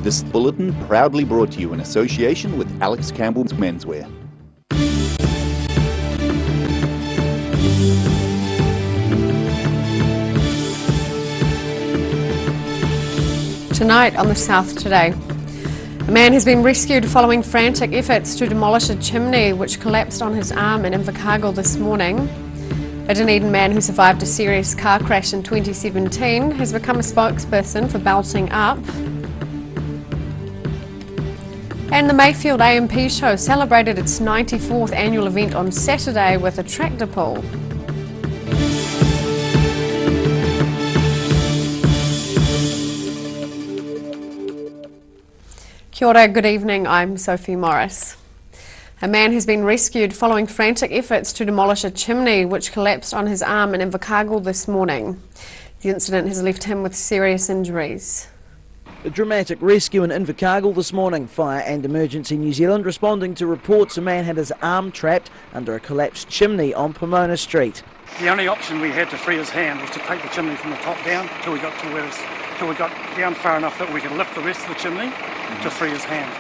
This bulletin proudly brought to you in association with Alex Campbell's Menswear. Tonight on the South Today, a man has been rescued following frantic efforts to demolish a chimney which collapsed on his arm in Invercargill this morning. A Dunedin man who survived a serious car crash in 2017 has become a spokesperson for Belting Up. And the Mayfield A&P show celebrated its 94th annual event on Saturday with a tractor pull. Kia ora, good evening, I'm Sophie Morris. A man has been rescued following frantic efforts to demolish a chimney which collapsed on his arm in Invercargill this morning. The incident has left him with serious injuries. A dramatic rescue in Invercargill this morning. Fire and Emergency New Zealand responding to reports a man had his arm trapped under a collapsed chimney on Pomona Street. The only option we had to free his hand was to take the chimney from the top down till we got down far enough that we could lift the rest of the chimney to free his hand.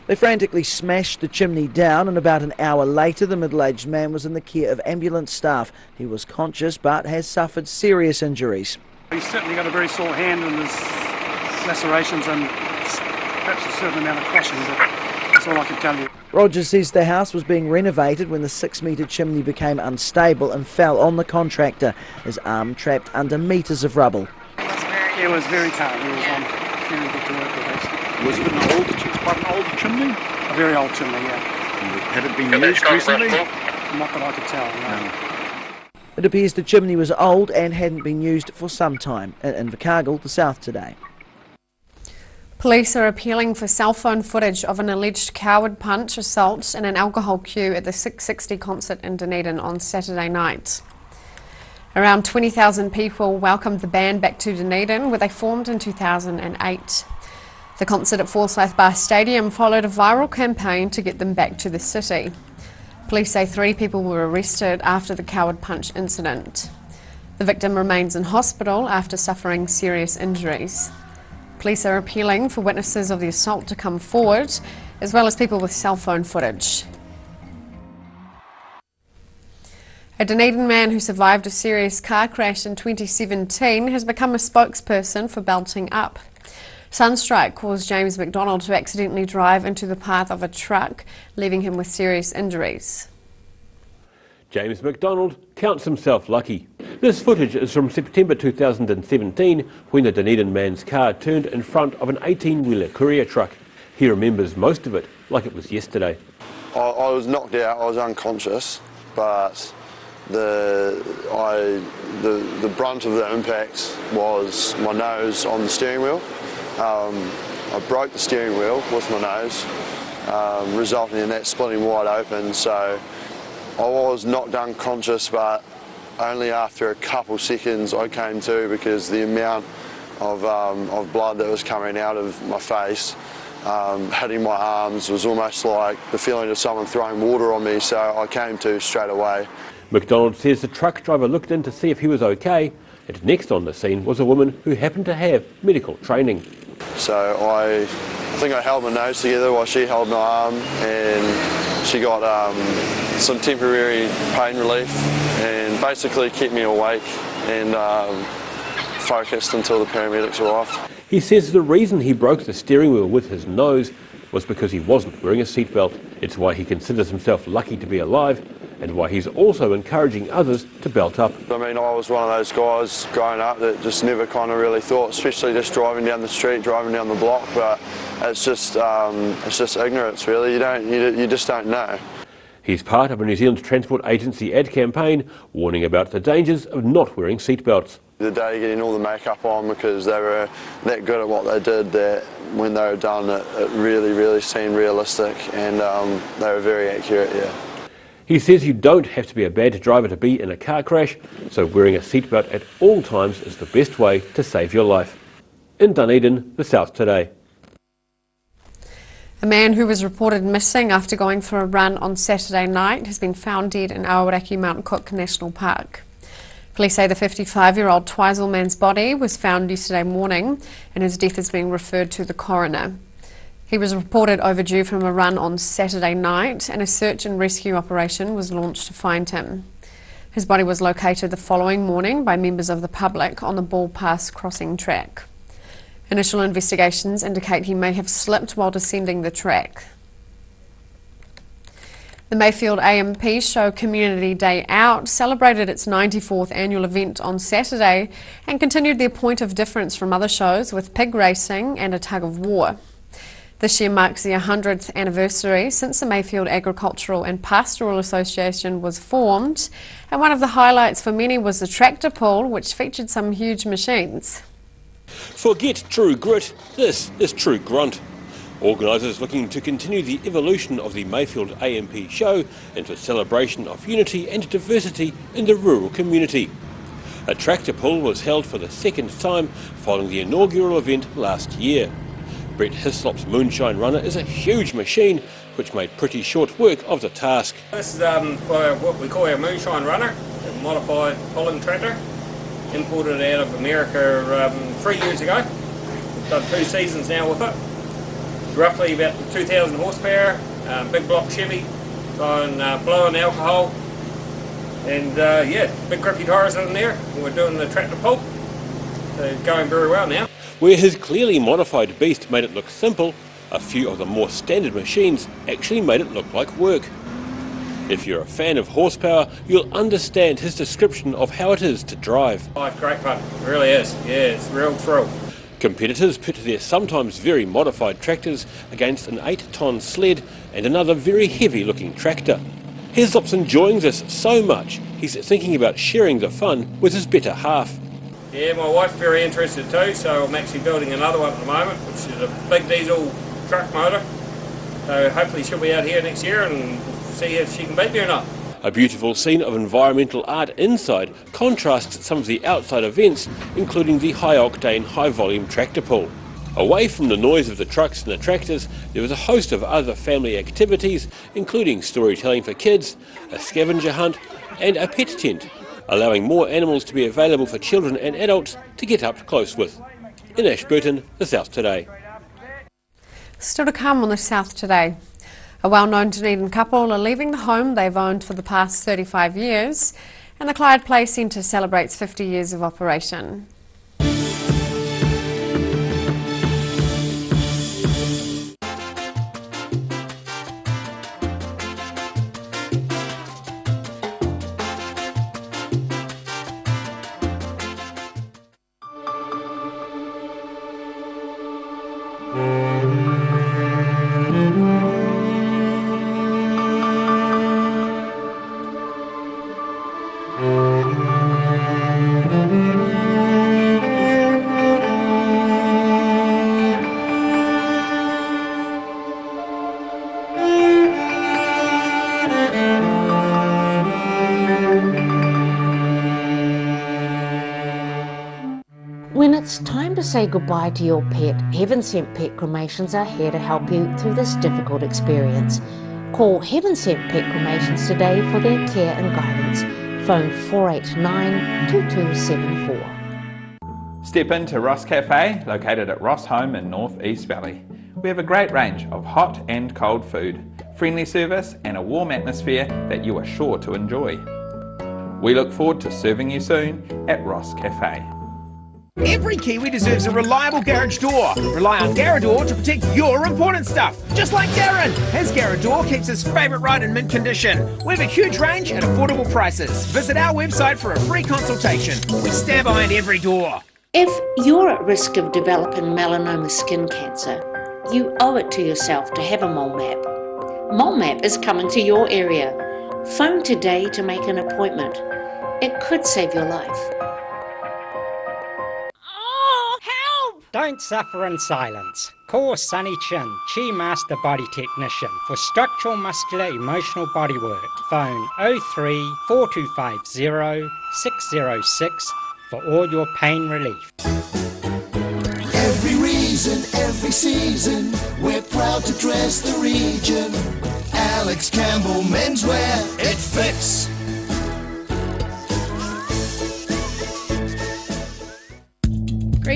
They frantically smashed the chimney down, and about an hour later the middle-aged man was in the care of ambulance staff. He was conscious but has suffered serious injuries. He's certainly got a very sore hand and there's lacerations and perhaps a certain amount of crushing, but that's all I can tell you. Rogers says the house was being renovated when the 6-metre chimney became unstable and fell on the contractor. His arm trapped under metres of rubble. It was very calm. He was on very good to work with. Was it quite an old chimney? A very old chimney, yeah. Had it been used recently? Not that I could tell, no. It appears the chimney was old and hadn't been used for some time. In Invercargill, the South Today. Police are appealing for cell phone footage of an alleged coward punch assault in an alcohol queue at the 660 concert in Dunedin on Saturday night. Around 20,000 people welcomed the band back to Dunedin, where they formed in 2008. The concert at Forsyth Bar Stadium followed a viral campaign to get them back to the city. Police say 3 people were arrested after the coward punch incident. The victim remains in hospital after suffering serious injuries. Police are appealing for witnesses of the assault to come forward, as well as people with cell phone footage. A Dunedin man who survived a serious car crash in 2017 has become a spokesperson for Belting Up. Sunstrike caused James McDonald to accidentally drive into the path of a truck, leaving him with serious injuries. James McDonald counts himself lucky. This footage is from September 2017, when the Dunedin man's car turned in front of an 18-wheeler courier truck. He remembers most of it like it was yesterday. I was knocked out, I was unconscious, but the brunt of the impact was my nose on the steering wheel. I broke the steering wheel with my nose, resulting in that splitting wide open. So I was knocked unconscious, but only after a couple seconds I came to, because the amount of blood that was coming out of my face, hitting my arms, was almost like the feeling of someone throwing water on me, so I came to straight away. McDonald says the truck driver looked in to see if he was okay, and next on the scene was a woman who happened to have medical training. So I think I held my nose together while she held my arm, and she got some temporary pain relief and basically kept me awake and focused until the paramedics arrived. He says the reason he broke the steering wheel with his nose was because he wasn't wearing a seatbelt. It's why he considers himself lucky to be alive, and why he's also encouraging others to belt up. I mean, I was one of those guys growing up that just never kind of really thought, especially just driving down the street, driving down the block, but it's just ignorance, really. You just don't know. He's part of a New Zealand Transport Agency ad campaign warning about the dangers of not wearing seatbelts. The day getting all the makeup on, because they were that good at what they did that when they were done it really seemed realistic, and they were very accurate, yeah. He says you don't have to be a bad driver to be in a car crash, so wearing a seatbelt at all times is the best way to save your life. In Dunedin, the South Today. A man who was reported missing after going for a run on Saturday night has been found dead in Aoraki Mount Cook National Park. Police say the 55-year-old Twizel man's body was found yesterday morning and his death is being referred to the coroner. He was reported overdue from a run on Saturday night, and a search and rescue operation was launched to find him. His body was located the following morning by members of the public on the Ball Pass crossing track. Initial investigations indicate he may have slipped while descending the track. The Mayfield AMP Show Community Day Out celebrated its 94th annual event on Saturday and continued their point of difference from other shows with pig racing and a tug of war. This year marks the 100th anniversary since the Mayfield Agricultural and Pastoral Association was formed, and one of the highlights for many was the tractor pull, which featured some huge machines. Forget true grit, this is true grunt. Organisers looking to continue the evolution of the Mayfield AMP show into a celebration of unity and diversity in the rural community. A tractor pull was held for the second time following the inaugural event last year. Brett Hislop's Moonshine Runner is a huge machine which made pretty short work of the task. This is what we call our Moonshine Runner, a modified pulling tractor, imported out of America 3 years ago. We've done 2 seasons now with it. It's roughly about 2,000 horsepower, big block Chevy, blowing alcohol, and yeah, big grippy tyres in there. We're doing the tractor pull, so it's going very well now. Where his clearly modified beast made it look simple, a few of the more standard machines actually made it look like work. If you're a fan of horsepower, you'll understand his description of how it is to drive. Oh, it's great fun, it really is. Yeah, it's a real thrill. Competitors pit their sometimes very modified tractors against an 8-ton sled and another very heavy-looking tractor. Hislop's enjoying this so much, he's thinking about sharing the fun with his better half. Yeah, my wife's very interested too, so I'm actually building another one at the moment, which is a big diesel truck motor. So hopefully she'll be out here next year and see if she can beat me or not. A beautiful scene of environmental art inside contrasts some of the outside events, including the high-octane, high-volume tractor pull. Away from the noise of the trucks and the tractors, there was a host of other family activities, including storytelling for kids, a scavenger hunt and a pet tent, allowing more animals to be available for children and adults to get up close with. In Ashburton, the South Today. Still to come on the South Today. A well-known Dunedin couple are leaving the home they've owned for the past 35 years, and the Clyde Play Centre celebrates 50 years of operation. When it's time to say goodbye to your pet, Heaven Sent Pet Cremations are here to help you through this difficult experience. Call Heaven Sent Pet Cremations today for their care and guidance. Phone 489-2274. Step into Ross Cafe, located at Ross Home in North East Valley. We have a great range of hot and cold food, friendly service and a warm atmosphere that you are sure to enjoy. We look forward to serving you soon at Ross Cafe. Every Kiwi deserves a reliable garage door. Rely on Garrador to protect your important stuff. Just like Darren. His Garrador keeps his favourite ride in mint condition. We have a huge range at affordable prices. Visit our website for a free consultation. We stand behind every door. If you're at risk of developing melanoma skin cancer, you owe it to yourself to have a mole map. Mole map is coming to your area. Phone today to make an appointment. It could save your life. Don't suffer in silence. Call Sunny Chin, Chi Master Body Technician for structural, muscular, emotional bodywork. Phone 03 4250 606 for all your pain relief. Every reason, every season, we're proud to dress the region. Alex Campbell Menswear, it fits.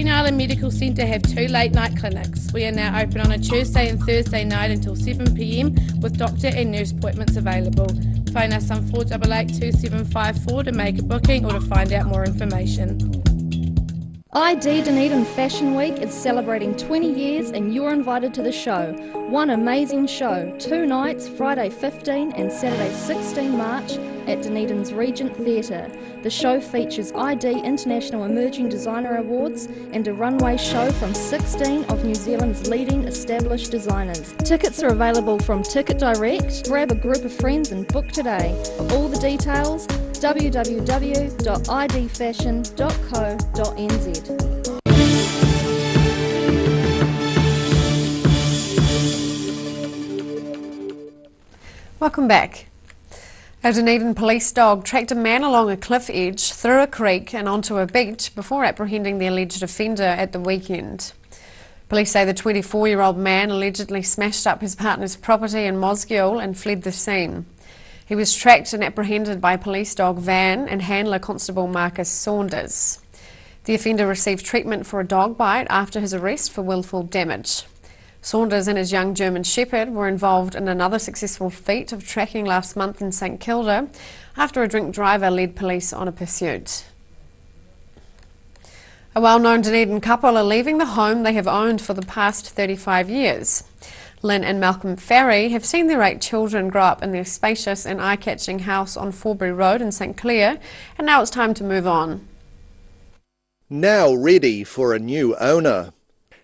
Green Island Medical Centre have 2 late night clinics. We are now open on a Tuesday and Thursday night until 7 p.m. with doctor and nurse appointments available. Phone us on 488 2754 to make a booking or to find out more information. ID Dunedin Fashion Week is celebrating 20 years and you're invited to the show. One amazing show, 2 nights, Friday 15 and Saturday 16 March at Dunedin's Regent Theatre. The show features ID International Emerging Designer Awards and a runway show from 16 of New Zealand's leading established designers. Tickets are available from Ticket Direct. Grab a group of friends and book today. For all the details, www.idfashion.co.nz. Welcome back. A Dunedin police dog tracked a man along a cliff edge, through a creek and onto a beach before apprehending the alleged offender at the weekend. Police say the 24-year-old man allegedly smashed up his partner's property in Mosgiel and fled the scene. He was tracked and apprehended by police dog Van and handler Constable Marcus Saunders. The offender received treatment for a dog bite after his arrest for willful damage. Saunders and his young German Shepherd were involved in another successful feat of tracking last month in St Kilda after a drink driver led police on a pursuit. A well-known Dunedin couple are leaving the home they have owned for the past 35 years. Lynn and Malcolm Farry have seen their 8 children grow up in their spacious and eye-catching house on Forbury Road in St Clair, and now it's time to move on. Now ready for a new owner.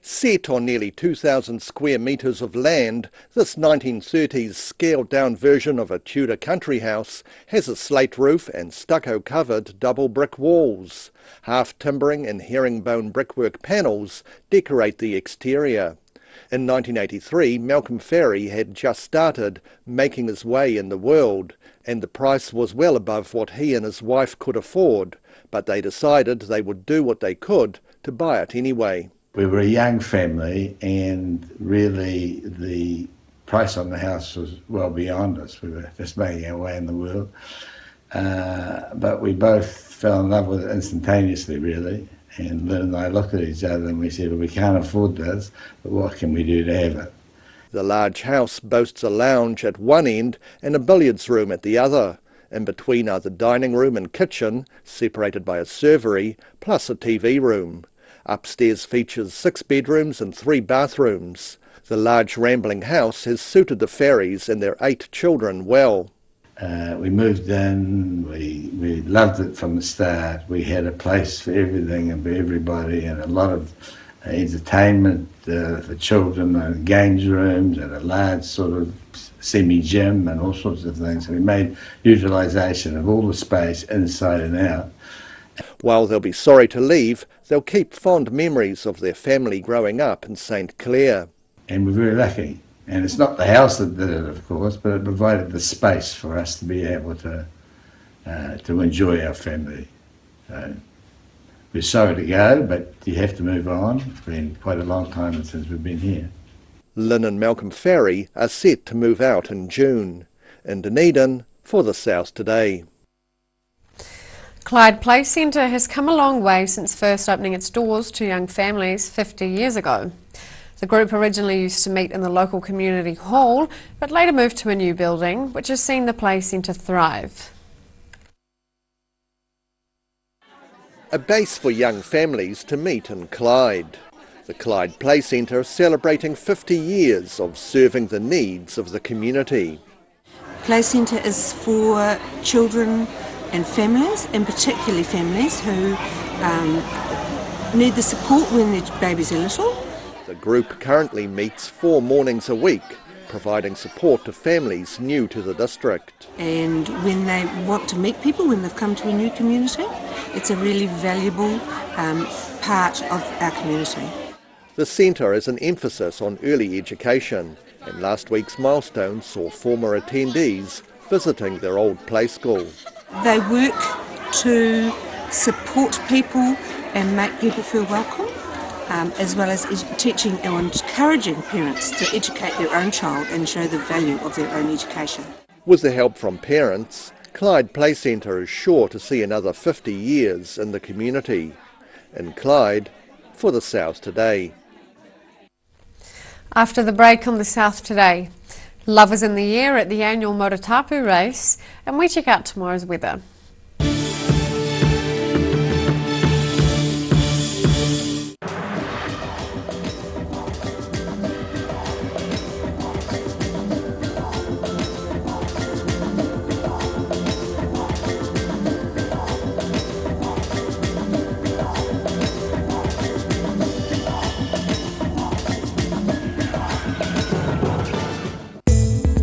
Set on nearly 2,000 square metres of land, this 1930s scaled-down version of a Tudor country house has a slate roof and stucco-covered double brick walls. Half-timbering and herringbone brickwork panels decorate the exterior. In 1983, Malcolm Farry had just started making his way in the world, and the price was well above what he and his wife could afford, but they decided they would do what they could to buy it anyway. We were a young family, and really the price on the house was well beyond us. We were just making our way in the world. But we both fell in love with it instantaneously, really. And Lynn and I looked at each other and we said, well, we can't afford this, but what can we do to have it? The large house boasts a lounge at one end and a billiards room at the other. In between are the dining room and kitchen, separated by a servery, plus a TV room. Upstairs features 6 bedrooms and 3 bathrooms. The large rambling house has suited the Farrys and their 8 children well. We moved in, we loved it from the start. We had a place for everything and for everybody, and a lot of entertainment for children, and games rooms and a large sort of semi-gym and all sorts of things. So we made utilisation of all the space inside and out. While they'll be sorry to leave, they'll keep fond memories of their family growing up in St Clair. And we're very lucky. And it's not the house that did it, of course, but it provided the space for us to be able to enjoy our family. So we're sorry to go, but you have to move on. It's been quite a long time since we've been here. Lynn and Malcolm Farry are set to move out in June. In Dunedin, for the South Today. Clyde Play Centre has come a long way since first opening its doors to young families 50 years ago. The group originally used to meet in the local community hall, but later moved to a new building, which has seen the Play Centre thrive. A base for young families to meet in Clyde. The Clyde Play Centre celebrating 50 years of serving the needs of the community. Play Centre is for children and families, and particularly families who need the support when their babies are little. The group currently meets 4 mornings a week, providing support to families new to the district. And when they want to meet people, when they've come to a new community, it's a really valuable part of our community. The centre is an emphasis on early education, and last week's milestone saw former attendees visiting their old play school. They work to support people and make people feel welcome, as well as teaching and encouraging parents to educate their own child and show the value of their own education. With the help from parents, Clyde Play Centre is sure to see another 50 years in the community. In Clyde, for the South Today. After the break on the South Today, love is in the air at the annual Motatapu race, and we check out tomorrow's weather.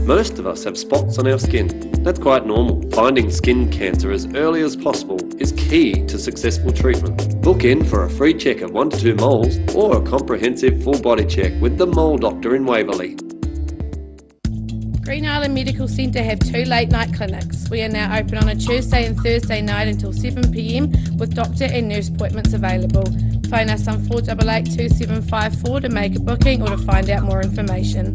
Most of us have spots on our skin. That's quite normal. Finding skin cancer as early as possible is key to successful treatment. Book in for a free check of 1 to 2 moles or a comprehensive full body check with the Mole Doctor in Waverley. Green Island Medical Centre have 2 late night clinics. We are now open on a Tuesday and Thursday night until 7 p.m. with doctor and nurse appointments available. Phone us on 488 2754 to make a booking or to find out more information.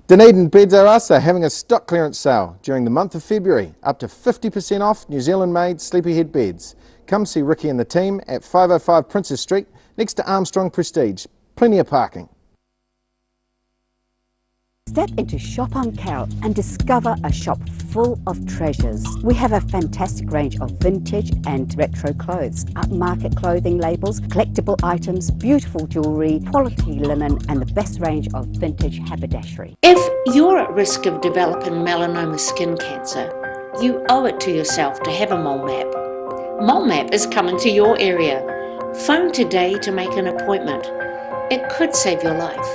Dunedin Beds R Us are having a stock clearance sale during the month of February, up to 50% off New Zealand made sleepyhead beds. Come see Ricky and the team at 505 Princess Street next to Armstrong Prestige. Plenty of parking. Step into Shop on Carrot and discover a shop full of treasures. We have a fantastic range of vintage and retro clothes, upmarket clothing labels, collectible items, beautiful jewellery, quality linen and the best range of vintage haberdashery. If you're at risk of developing melanoma skin cancer, you owe it to yourself to have a mole map. Mole Map is coming to your area. Phone today to make an appointment. It could save your life.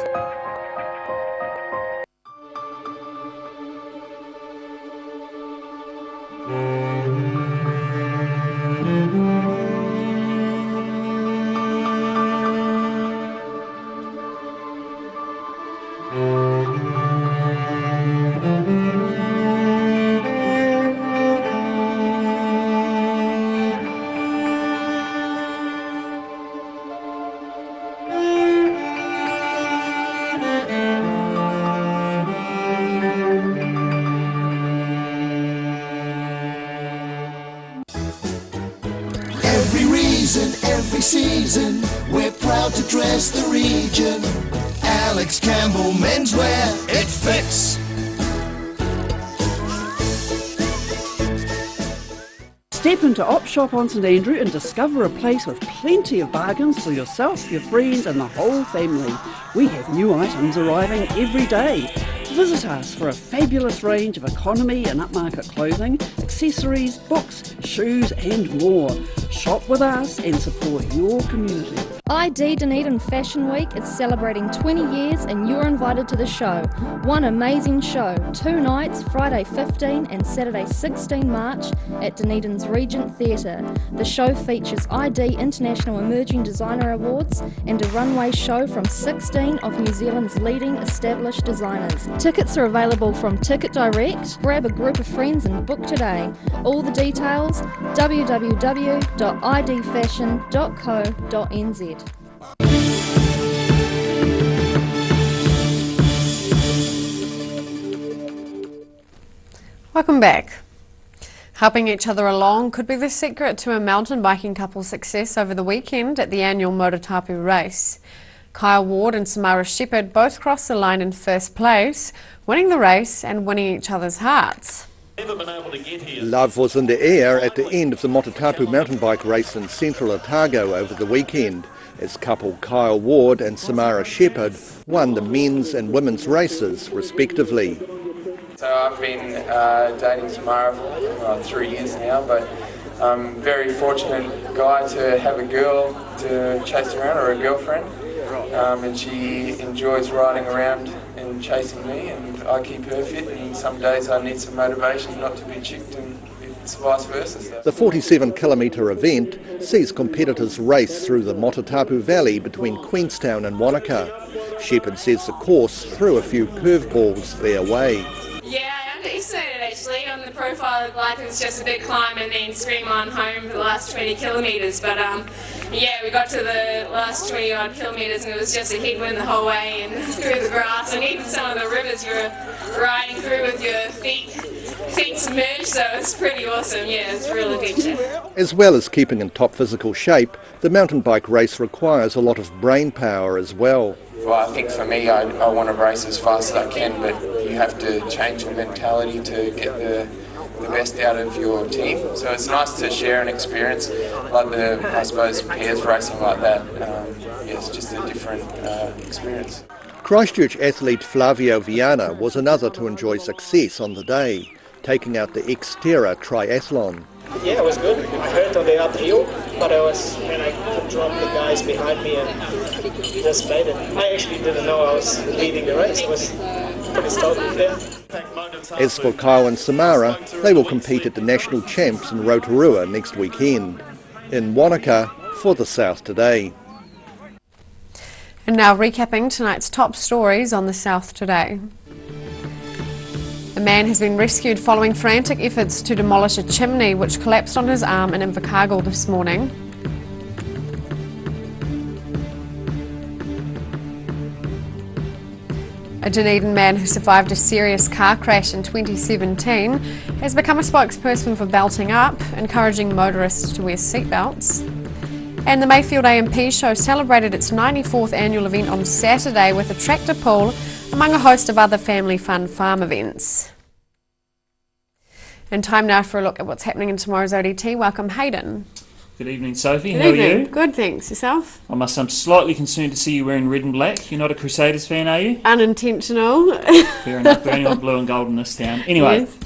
Every season, we're proud to dress the region. Alex Campbell Menswear, it fits. Step into Op Shop on St Andrew and discover a place with plenty of bargains for yourself, your friends and the whole family. We have new items arriving every day. Visit us for a fabulous range of economy and upmarket clothing, accessories, books, shoes and more. Shop with us and support your community. ID Dunedin Fashion Week is celebrating 20 years and you're invited to the show. One amazing show, 2 nights, Friday 15 and Saturday 16 March at Dunedin's Regent Theatre. The show features ID International Emerging Designer Awards and a runway show from 16 of New Zealand's leading established designers. Tickets are available from Ticket Direct. Grab a group of friends and book today. All the details, www.idfashion.co.nz. Welcome back. Helping each other along could be the secret to a mountain biking couple's success over the weekend at the annual Motatapu race. Kyle Ward and Samara Shepherd both crossed the line in first place, winning the race and winning each other's hearts. Love was in the air at the end of the Motatapu mountain bike race in central Otago over the weekend, as couple Kyle Ward and Samara Shepherd won the men's and women's races respectively. So I've been dating Samara for 3 years now, but I'm very fortunate guy to have a girl to chase around, or a girlfriend, and she enjoys riding around and chasing me, and I keep her fit, and some days I need some motivation not to be chicked, and it's vice versa. So. The 47-kilometre event sees competitors race through the Motatapu Valley between Queenstown and Wanaka. Shepherd says the course threw a few curveballs their way. Yeah, I underestimated actually. On the profile of life, it was just a big climb and then stream on home for the last 20 kilometres. But yeah, we got to the last 20 odd kilometres and it was just a headwind the whole way and through the grass, and even some of the rivers you were riding through with your feet feet submerged, so it's pretty awesome. Yeah, it's a real adventure. As well as keeping in top physical shape, the mountain bike race requires a lot of brain power as well. Well, I think for me, I want to race as fast as I can, but you have to change your mentality to get the best out of your team. So it's nice to share an experience like I suppose, pairs racing like that. Yeah, it's just a different experience. Christchurch athlete Flavio Viana was another to enjoy success on the day, taking out the Xterra triathlon. Yeah, it was good. I hurt on the uphill, but I could drop the guys behind me and just made it. I actually didn't know I was leading the race. I was pretty stoked there. As for Kyle and Samara, they will compete at the national champs in Rotorua next weekend. In Wanaka for the South Today. And now recapping tonight's top stories on the South Today. A man has been rescued following frantic efforts to demolish a chimney which collapsed on his arm in Invercargill this morning. A Dunedin man who survived a serious car crash in 2017 has become a spokesperson for Belting Up, encouraging motorists to wear seatbelts. And the Mayfield AMP show celebrated its 94th annual event on Saturday with a tractor pull, among a host of other family fun farm events. And time now for a look at what's happening in tomorrow's ODT. Welcome, Hayden. Good evening, Sophie. Good How evening. are you? Good, thanks. Yourself? I'm slightly concerned to see you wearing red and black. You're not a Crusaders fan, are you? Unintentional. Fair enough. We're only on blue and gold in this town. Anyway, Yes.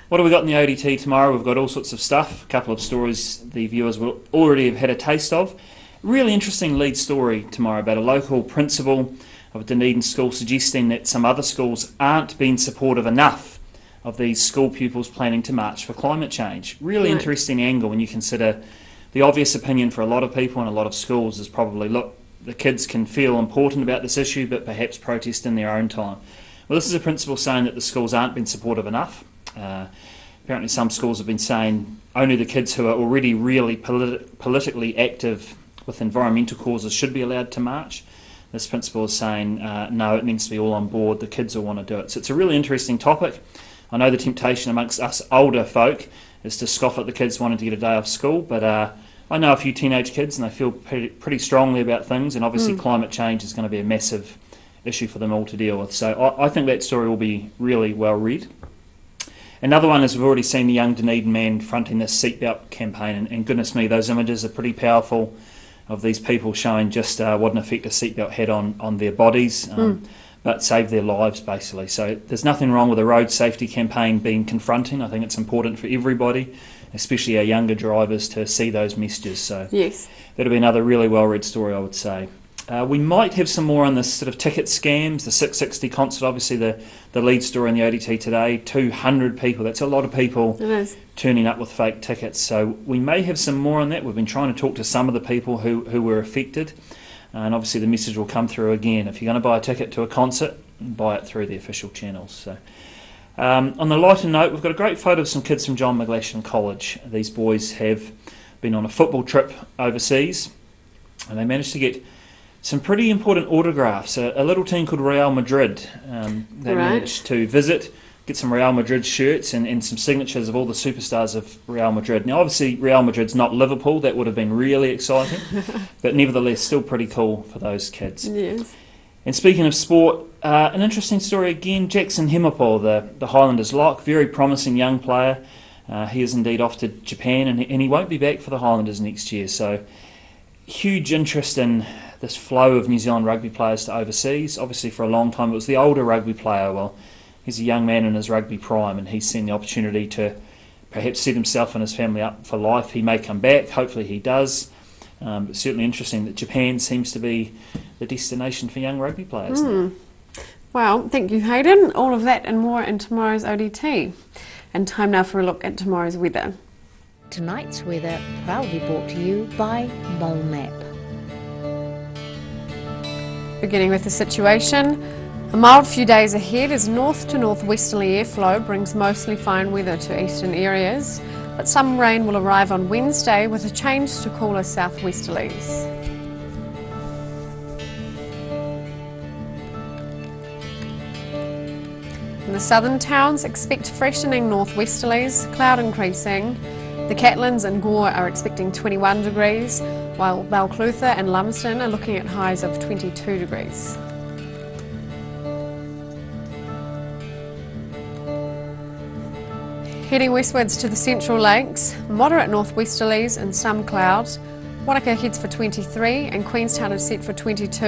what have we got in the ODT tomorrow? We've got all sorts of stuff. A couple of stories the viewers will already have had a taste of. Really interesting lead story tomorrow about a local principal of a Dunedin school suggesting that some other schools aren't being supportive enough of these school pupils planning to march for climate change. Really Right. interesting angle when you consider the obvious opinion for a lot of people and a lot of schools is probably, look, the kids can feel important about this issue but perhaps protest in their own time. Well, this is a principal saying that the schools aren't being supportive enough. Apparently some schools have been saying only the kids who are already really politically active with environmental causes should be allowed to march. This principal is saying no, it needs to be all on board, the kids will want to do it. So it's a really interesting topic. I know the temptation amongst us older folk is to scoff at the kids wanting to get a day off school, but I know a few teenage kids and they feel pretty strongly about things, and obviously climate change is going to be a massive issue for them all to deal with. So I think that story will be really well read. Another one is we've already seen the young Dunedin man fronting this seatbelt campaign, and goodness me, those images are pretty powerful of these people showing just what an effect a seatbelt had on their bodies, but saved their lives basically. So there's nothing wrong with a road safety campaign being confronting. I think it's important for everybody, especially our younger drivers, to see those messages. So Yes. that'll be another really well-read story, I would say. We might have some more on this sort of ticket scams, the 660 concert, obviously the lead story in the ODT today, 200 people, that's a lot of people It is. turning up with fake tickets. So we may have some more on that. We've been trying to talk to some of the people who were affected, and obviously the message will come through again. If you're going to buy a ticket to a concert, buy it through the official channels. So on the lighter note, we've got a great photo of some kids from John McGlashan College. These boys have been on a football trip overseas, and they managed to get some pretty important autographs. A little team called Real Madrid, they managed to visit, get some Real Madrid shirts and some signatures of all the superstars of Real Madrid. Now obviously Real Madrid's not Liverpool, that would have been really exciting, but nevertheless still pretty cool for those kids. Yes. And speaking of sport, an interesting story again, Jackson Hemapol, the Highlanders lock, very promising young player. He is indeed off to Japan, and he won't be back for the Highlanders next year. So huge interest in this flow of New Zealand rugby players to overseas. Obviously for a long time it was the older rugby player. Well, he's a young man in his rugby prime, and he's seen the opportunity to perhaps set himself and his family up for life. He may come back, hopefully he does. But certainly interesting that Japan seems to be the destination for young rugby players now. Well, thank you, Hayden. All of that and more in tomorrow's ODT. And time now for a look at tomorrow's weather. Tonight's weather proudly brought to you by Mole Map. Beginning with the situation, a mild few days ahead as north to northwesterly airflow brings mostly fine weather to eastern areas, but some rain will arrive on Wednesday with a change to cooler southwesterlies. In the southern towns, expect freshening northwesterlies, cloud increasing. The Catlins and Gore are expecting 21 degrees, while Balclutha and Lumsden are looking at highs of 22 degrees. Heading westwards to the Central Lakes, moderate northwesterlies and some clouds. Wanaka heads for 23 and Queenstown is set for 22,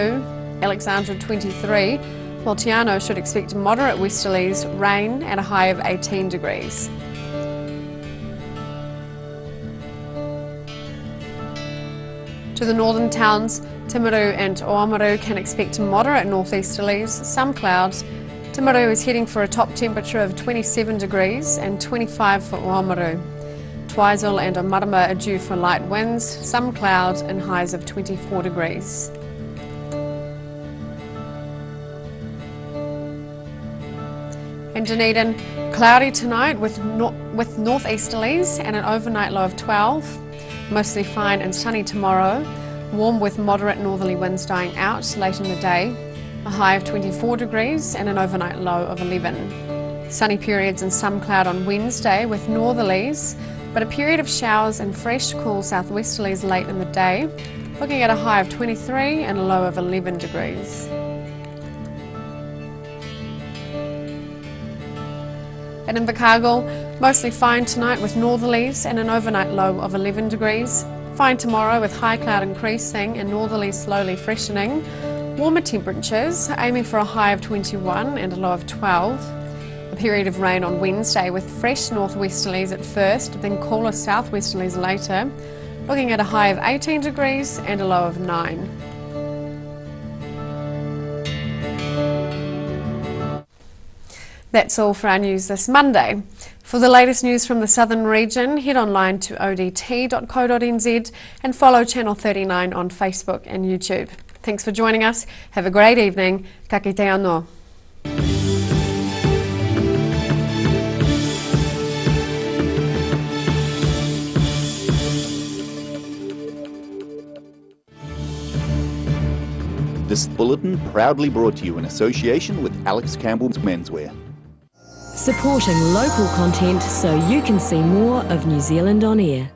Alexandra 23, while Tiano should expect moderate westerlies, rain at a high of 18 degrees. To the northern towns, Timaru and Oamaru can expect moderate northeasterlies, some clouds. Timaru is heading for a top temperature of 27 degrees and 25 for Oamaru. Twizel and Omarama are due for light winds, some clouds and highs of 24 degrees. In Dunedin, cloudy tonight with northeasterlies and an overnight low of 12. Mostly fine and sunny tomorrow. Warm with moderate northerly winds dying out late in the day. A high of 24 degrees and an overnight low of 11. Sunny periods and some cloud on Wednesday with northerlies, but a period of showers and fresh cool southwesterlies late in the day. Looking at a high of 23 and a low of 11 degrees. And in Invercargill, mostly fine tonight with northerlies and an overnight low of 11 degrees. Fine tomorrow with high cloud increasing and northerlies slowly freshening. Warmer temperatures, aiming for a high of 21 and a low of 12. A period of rain on Wednesday with fresh northwesterlies at first, then cooler southwesterlies later. Looking at a high of 18 degrees and a low of 9. That's all for our news this Monday. For the latest news from the southern region, head online to odt.co.nz and follow Channel 39 on Facebook and YouTube. Thanks for joining us. Have a great evening. Ka kite anō. This bulletin proudly brought to you in association with Alex Campbell's Menswear. Supporting local content so you can see more of New Zealand on air.